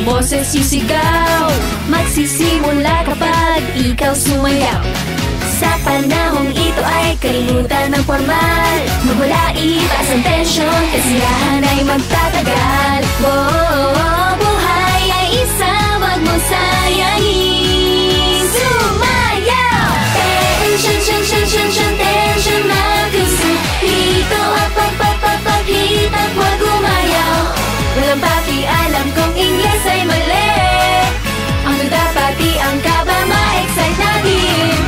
boses sisigaw. Magsisimula kapag ikaw sumayaw. Sa panahong ito ay kalimutan ng formal. Magmula itaas ang tensyon, kasiyahan ay magtatagal. Buhay ay isa, wag mo sayangin. Sumayaw! Tension, tension, makuso. Hito at paghitak, wag umayaw. Walang pakialam kung Ingles ay mali. Ang duda pati ang kaba, ma-excite natin.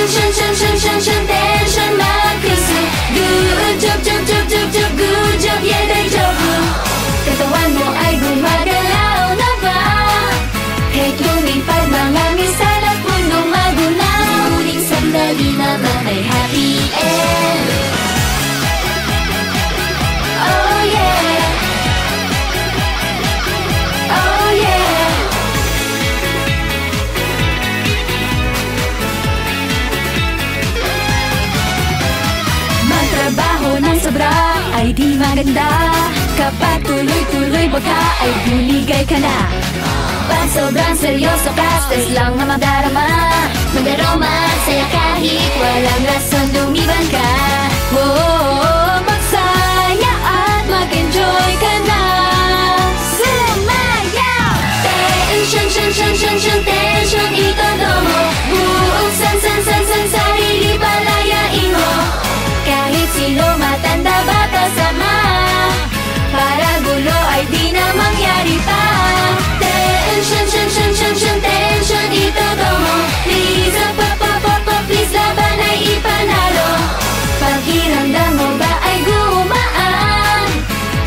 Tension, makuso. Good job, good job, yeah, day job. Katawan mo ay gumagalaw na ba? Kahit lumipad mga misal at mundong magunaw. Huling sandali na ba may happy end? Oh yeah, oh yeah. Magtrabaho ng sobra ay di maganda. Kapag tuloy-tuloy baka ay buligay ka na. Pag sobrang seryoso ka, stress lang na madarama. Mag-aroma, saya kahit walang rason, lumiban ka. Magsaya at mag-enjoy ka na. Sumayaw! Tension, itodo mo. Buong san, sarili palayain mo. Kahit sino, matanda, bata, sama. Para gulo ay di na mangyari pa. Tension, itodo mo. Please, please, laban ay ipanalo. Pakiramdam mo ba ay gumaan?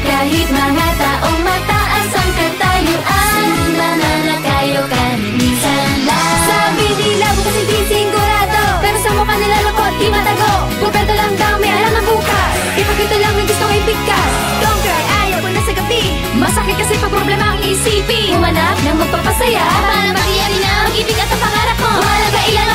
Kahit mga taong mataas ang katayuan. Mananakayo ka minsan lang. Sabi nila bukas hindi sigurado, pero sa mukha nila lukot, di matago. Pupento lang daw, may alam ang bukas. Ipakita lang may gusto kay bigkas. Don't cry, ayaw ko na sa gabi. Masakit kasi pag problema ang isipin. Humanap ng magpapasaya para makiyari na ang ibig at ang pangarap mo. Mahalaga ilang